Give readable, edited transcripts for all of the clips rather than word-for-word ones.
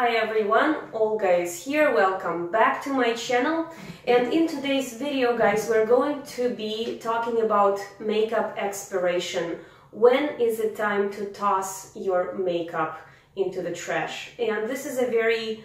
Hi everyone, Olga is here. Welcome back to my channel. And in today's video, guys, we're going to be talking about makeup expiration. When is it time to toss your makeup into the trash? And this is a very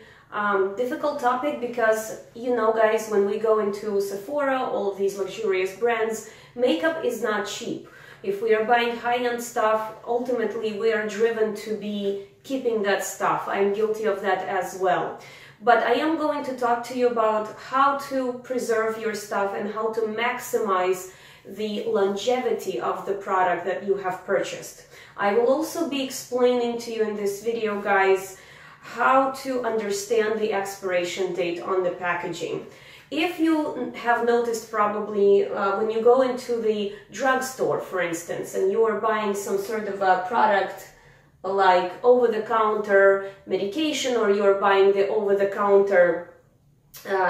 difficult topic because, you know, guys, when we go into Sephora, all of these luxurious brands, makeup is not cheap. If we are buying high-end stuff, ultimately we are driven to be keeping that stuff. I'm guilty of that as well. But I am going to talk to you about how to preserve your stuff and how to maximize the longevity of the product that you have purchased. I will also be explaining to you in this video, guys, how to understand the expiration date on the packaging. If you have noticed probably when you go into the drugstore, for instance, and you are buying some sort of a product like over-the-counter medication, or you're buying the over-the-counter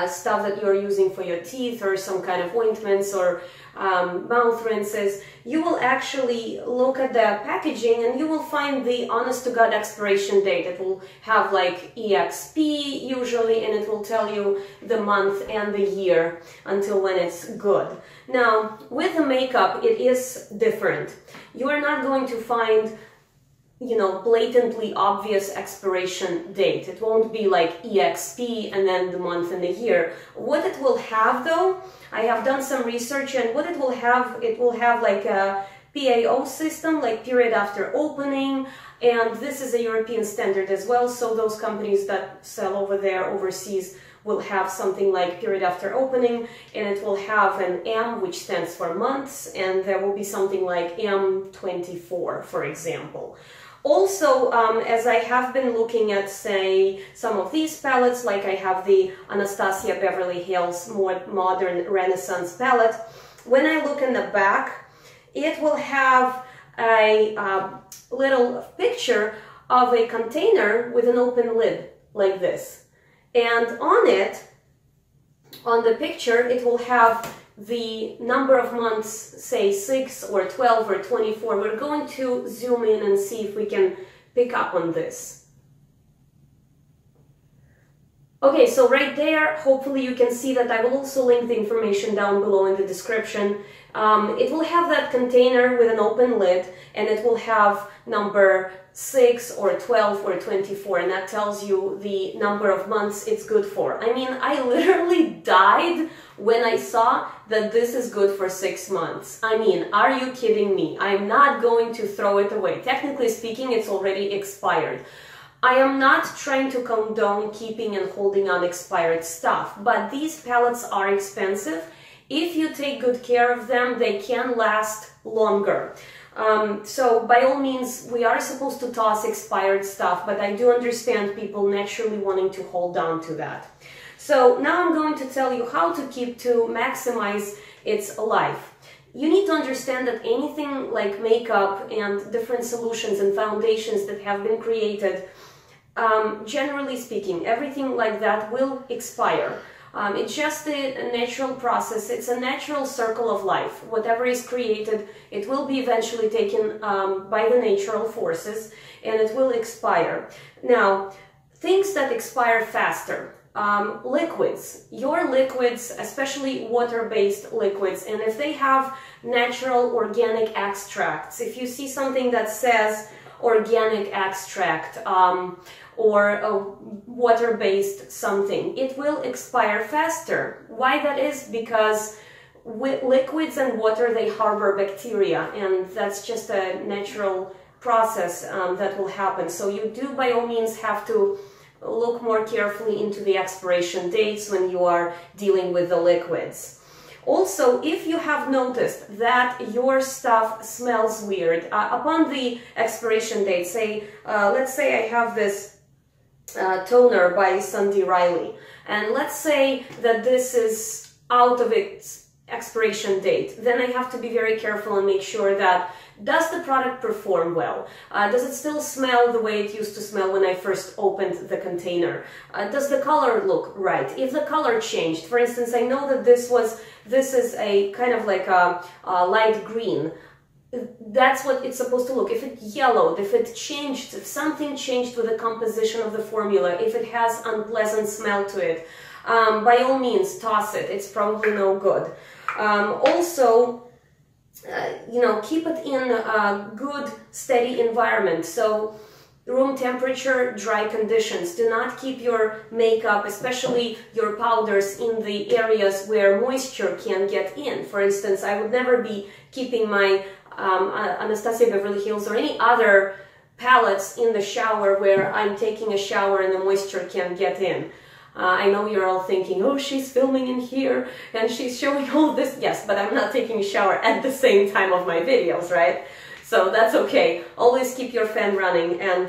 stuff that you're using for your teeth, or some kind of ointments or mouth rinses, you will actually look at the packaging and you will find the honest-to-God expiration date. It will have like EXP usually, and it will tell you the month and the year until when it's good. Now, with the makeup, it is different. You are not going to find, you know, blatantly obvious expiration date. It won't be like EXP and then the month and the year. What it will have, though, I have done some research, and what it will have like a PAO system, like period after opening, and this is a European standard as well, so those companies that sell over there overseas will have something like period after opening, and it will have an M, which stands for months, and there will be something like M24, for example. Also, as I have been looking at, say, some of these palettes, like I have the Anastasia Beverly Hills more modern Renaissance palette, when I look in the back, it will have a little picture of a container with an open lid, like this. And on it, on the picture, it will have the number of months, say 6 or 12 or 24. We're going to zoom in and see if we can pick up on this. Okay, so right there, hopefully you can see that. I will also link the information down below in the description. It will have that container with an open lid, and it will have number 6 or 12 or 24, and that tells you the number of months it's good for. I mean, I literally died when I saw that this is good for 6 months. I mean, are you kidding me? I'm not going to throw it away. Technically speaking, it's already expired. I am not trying to condone keeping and holding on expired stuff, but these palettes are expensive. If you take good care of them, they can last longer. So by all means, we are supposed to toss expired stuff, but I do understand people naturally wanting to hold on to that. So now I'm going to tell you how to maximize its life. You need to understand that anything like makeup and different solutions and foundations that have been created, generally speaking, everything like that will expire. It's just a natural process. It's a natural circle of life. Whatever is created, it will be eventually taken by the natural forces, and it will expire. Now, things that expire faster. Liquids. Your liquids, especially water-based liquids, and if they have natural organic extracts, if you see something that says organic extract or a water-based something, it will expire faster. Why that is? Because with liquids and water, they harbor bacteria, and that's just a natural process that will happen. So you do by all means have to look more carefully into the expiration dates when you are dealing with the liquids. Also, if you have noticed that your stuff smells weird upon the expiration date, say, let's say I have this toner by Sunday Riley, and let's say that this is out of its expiration date, then I have to be very careful and make sure that does the product perform well? Does it still smell the way it used to smell when I first opened the container? Does the color look right? If the color changed, for instance, I know that this is a kind of like a light green. that's what it's supposed to look. If it yellowed, if it changed, if something changed with the composition of the formula, if it has unpleasant smell to it, by all means, toss it. It's probably no good. Also, you know, keep it in a good, steady environment. So, room temperature, dry conditions. Do not keep your makeup, especially your powders, in the areas where moisture can get in. For instance, I would never be keeping my Anastasia, Beverly Hills, or any other palettes in the shower where I'm taking a shower and the moisture can get in. I know you're all thinking, oh, she's filming in here and she's showing all this. Yes, but I'm not taking a shower at the same time of my videos, right? So that's okay. Always keep your fan running and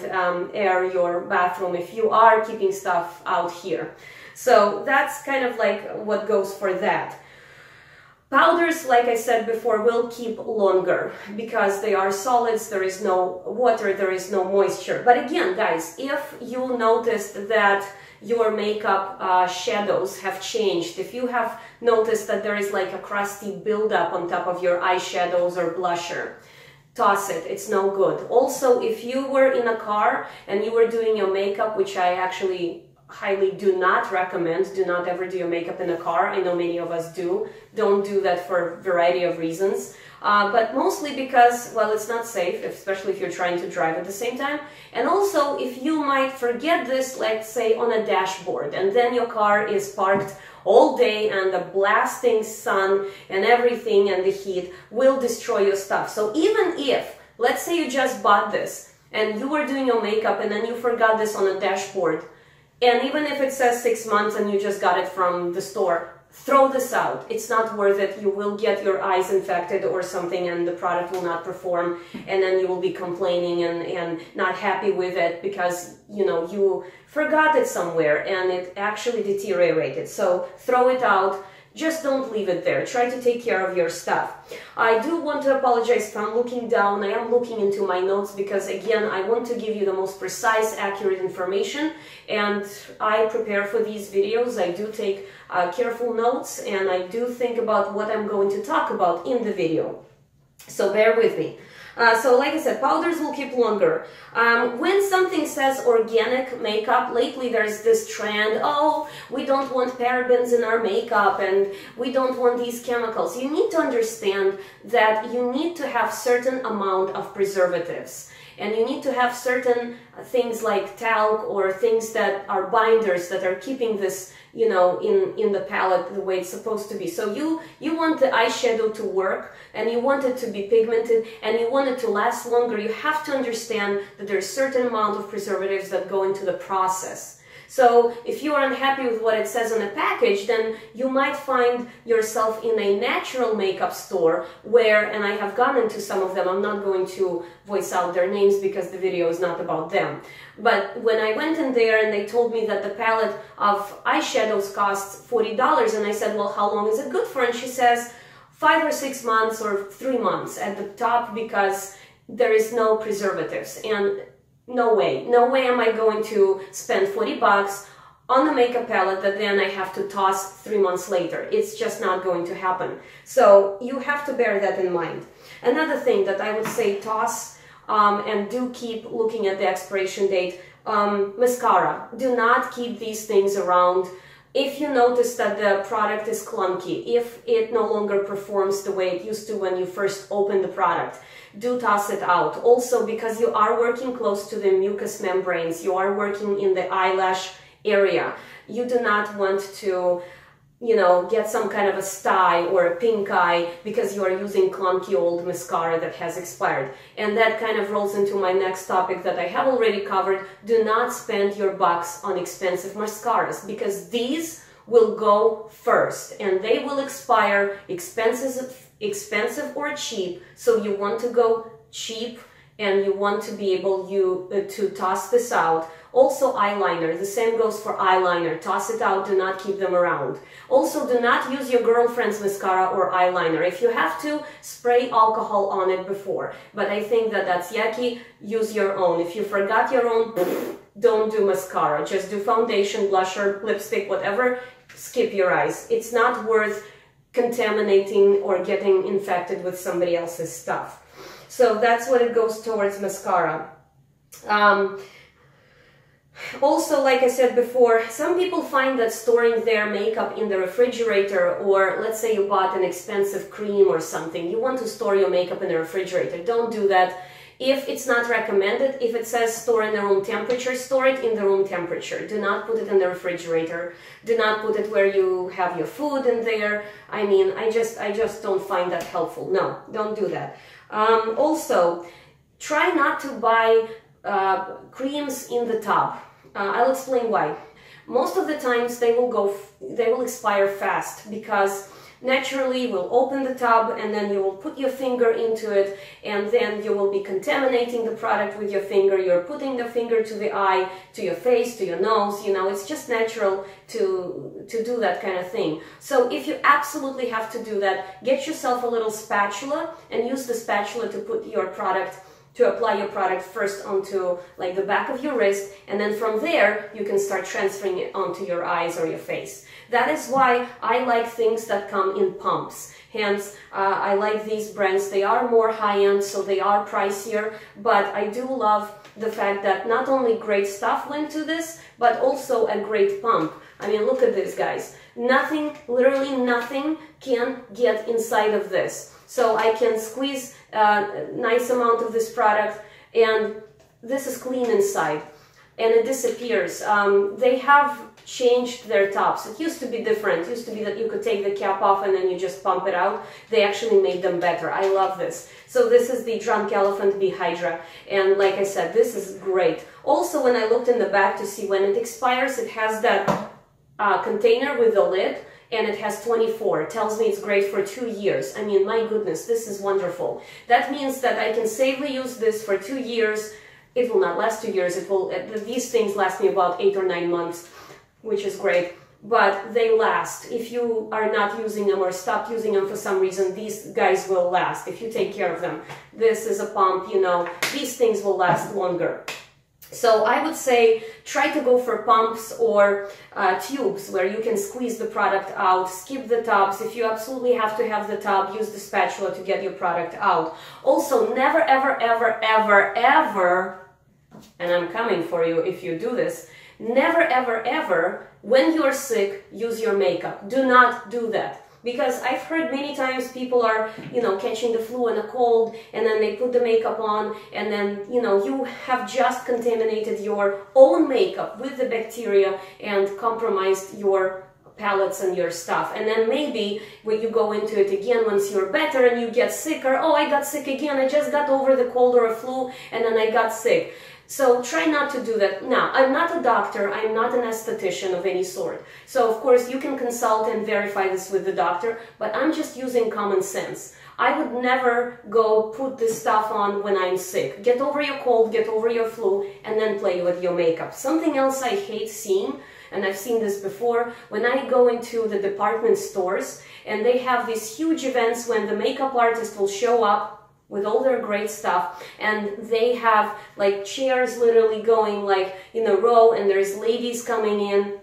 air your bathroom if you are keeping stuff out here. So that's kind of like what goes for that. Powders, like I said before, will keep longer because they are solids, there is no water, there is no moisture. But again, guys, if you noticed that your makeup shadows have changed, if you have noticed that there is like a crusty buildup on top of your eyeshadows or blusher, toss it. It's no good. Also, if you were in a car and you were doing your makeup, which I actually highly do not recommend, do not ever do your makeup in a car. I know many of us do. Don't do that for a variety of reasons. But mostly because, well, it's not safe, especially if you're trying to drive at the same time. And also, if you might forget this, let's say, on a dashboard, and then your car is parked all day and the blasting sun and everything and the heat will destroy your stuff. So even if, let's say you just bought this and you were doing your makeup and then you forgot this on a dashboard, and even if it says 6 months and you just got it from the store, throw this out. It's not worth it. You will get your eyes infected or something and the product will not perform, and then you will be complaining and not happy with it because, you know, you forgot it somewhere and it actually deteriorated. So throw it out. Just don't leave it there. Try to take care of your stuff. I do want to apologize if I'm looking down. I am looking into my notes because, again, I want to give you the most precise, accurate information. And I prepare for these videos. I do take careful notes and I do think about what I'm going to talk about in the video. So bear with me. So like I said, powders will keep longer. When something says organic makeup, lately there's this trend, oh, we don't want parabens in our makeup and we don't want these chemicals. You need to understand that you need to have certain amount of preservatives. And you need to have certain things like talc or things that are binders that are keeping this, you know, in the palette the way it's supposed to be. So you want the eyeshadow to work and you want it to be pigmented and you want it to last longer. You have to understand that there's a certain amount of preservatives that go into the process. So if you are unhappy with what it says on the package, then you might find yourself in a natural makeup store where, and I have gone into some of them, I'm not going to voice out their names because the video is not about them. But when I went in there and they told me that the palette of eyeshadows costs $40, and I said, well, how long is it good for? And she says 5 or 6 months or 3 months at the top because there is no preservatives. And no way am I going to spend 40 bucks on the makeup palette that then I have to toss 3 months later. It's just not going to happen. So you have to bear that in mind. Another thing that I would say toss and do keep looking at the expiration date, mascara. Do not keep these things around. If you notice that the product is clunky, if it no longer performs the way it used to when you first opened the product, do toss it out. Also, because you are working close to the mucous membranes, you are working in the eyelash area, you do not want to, you know, get some kind of a sty or a pink eye because you are using clunky old mascara that has expired. And that kind of rolls into my next topic that I have already covered. Do not spend your bucks on expensive mascaras because these will go first and they will expire, expensive or cheap. So you want to go cheap and you want to be able to toss this out. Also eyeliner, the same goes for eyeliner. Toss it out, do not keep them around. Also, do not use your girlfriend's mascara or eyeliner. If you have to, spray alcohol on it before. But I think that that's yucky. Use your own. If you forgot your own, don't do mascara. Just do foundation, blusher, lipstick, whatever. Skip your eyes. It's not worth contaminating or getting infected with somebody else's stuff. So that's what it goes towards mascara. Also, like I said before, some people find that storing their makeup in the refrigerator, or let's say you bought an expensive cream or something, you want to store your makeup in the refrigerator. Don't do that. If it's not recommended, if it says store in the room temperature, store it in the room temperature. Do not put it in the refrigerator. Do not put it where you have your food in there. I mean, I just don't find that helpful. No, don't do that. Also, try not to buy creams in the tub. I'll explain why. Most of the times they will expire fast, because naturally we'll open the tub and then you will put your finger into it, and then you will be contaminating the product with your finger. You're putting the finger to the eye, to your face, to your nose. You know, it's just natural to do that kind of thing. So if you absolutely have to do that, get yourself a little spatula and use the spatula to put your product, to apply your product first onto like the back of your wrist, and then from there you can start transferring it onto your eyes or your face. That is why I like things that come in pumps. Hence, I like these brands. They are more high-end, so they are pricier, but I do love the fact that not only great stuff went to this, but also a great pump. I mean, look at this, guys. Nothing, literally nothing can get inside of this. So I can squeeze a nice amount of this product, and this is clean inside, and it disappears. They have changed their tops. It used to be different. It used to be that you could take the cap off and then you just pump it out. They actually made them better. I love this. So this is the Drunk Elephant B-Hydra, and like I said, this is great. Also, when I looked in the back to see when it expires, it has that container with the lid, and it has 24. It tells me it's great for 2 years. I mean, my goodness, this is wonderful. That means that I can safely use this for 2 years. It will not last 2 years. It will. These things last me about 8 or 9 months, which is great. But they last. If you are not using them or stop using them for some reason, these guys will last if you take care of them. This is a pump, you know. These things will last longer. So I would say try to go for pumps or tubes where you can squeeze the product out. Skip the tubs. If you absolutely have to have the tub, use the spatula to get your product out. Also, never, ever, ever, ever, ever, and I'm coming for you if you do this, never, ever, ever, when you're sick, use your makeup. Do not do that. Because I've heard many times people are, you know, catching the flu and a cold, and then they put the makeup on, and then, you know, you have just contaminated your own makeup with the bacteria and compromised your palettes and your stuff. And then maybe when you go into it again once you're better and you get sicker, oh, I got sick again, I just got over the cold or a flu and then I got sick. So try not to do that. Now, I'm not a doctor, I'm not an esthetician of any sort. So of course you can consult and verify this with the doctor, but I'm just using common sense. I would never go put this stuff on when I'm sick. Get over your cold, get over your flu, and then play with your makeup. Something else I hate seeing, and I've seen this before, when I go into the department stores and they have these huge events when the makeup artist will show up with all their great stuff, and they have like chairs literally going like in a row, and there's ladies coming in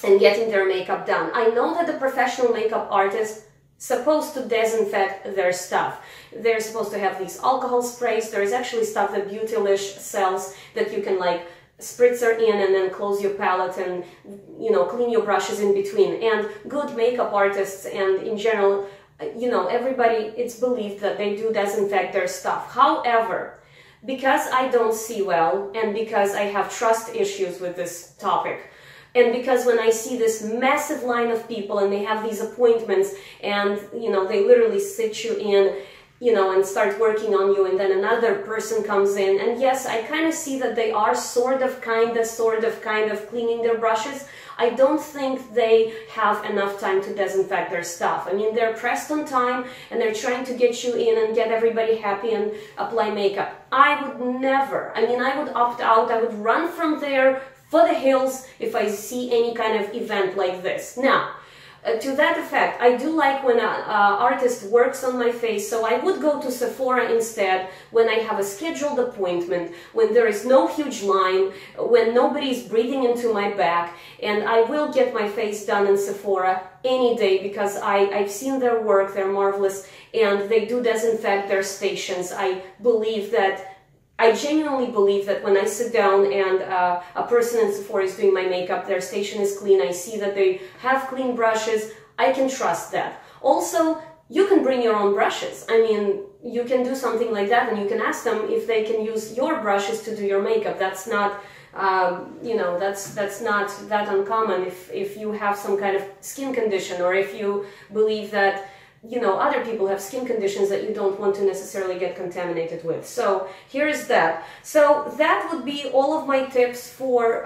and getting their makeup done. I know that the professional makeup artist supposed to disinfect their stuff. They're supposed to have these alcohol sprays. There's actually stuff that Beautylish sells that you can like spritzer in and then close your palette and, you know, clean your brushes in between. And good makeup artists and in general, you know, everybody, it's believed that they do disinfect their stuff. However, because I don't see well, and because I have trust issues with this topic, and because when I see this massive line of people and they have these appointments and, you know, they literally sit you in, you know, and start working on you, and then another person comes in, and yes, I kind of see that they are sort of kind of cleaning their brushes. I don't think they have enough time to disinfect their stuff. I mean, they're pressed on time and they're trying to get you in and get everybody happy and apply makeup. I would never, I mean, I would opt out. I would run from there for the hills if I see any kind of event like this. Now, to that effect, I do like when an artist works on my face, so I would go to Sephora instead when I have a scheduled appointment, when there is no huge line, when nobody's breathing into my back, and I will get my face done in Sephora any day because I've seen their work, they're marvelous, and they do disinfect their stations. I genuinely believe that when I sit down and a person in Sephora is doing my makeup, their station is clean, I see that they have clean brushes, I can trust that. Also, you can bring your own brushes. I mean, you can do something like that and you can ask them if they can use your brushes to do your makeup. That's not, you know, that's not that uncommon if you have some kind of skin condition, or if you believe that, you know, other people have skin conditions that you don't want to necessarily get contaminated with. So here's that. So that would be all of my tips for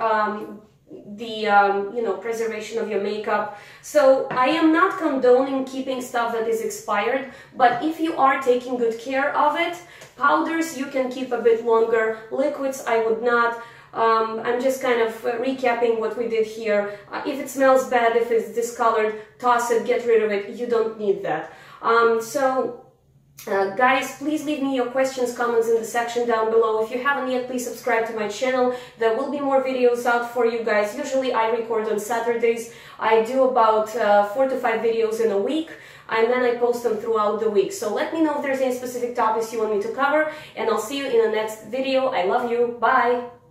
you know, preservation of your makeup. So I am not condoning keeping stuff that is expired, but if you are taking good care of it, powders you can keep a bit longer, liquids I would not. I'm just kind of recapping what we did here. If it smells bad, if it's discolored, toss it, get rid of it. You don't need that. Guys, please leave me your questions, comments in the section down below. If you haven't yet, please subscribe to my channel. There will be more videos out for you guys. Usually I record on Saturdays. I do about 4 to 5 videos in a week, and then I post them throughout the week. So let me know if there's any specific topics you want me to cover, and I'll see you in the next video. I love you. Bye!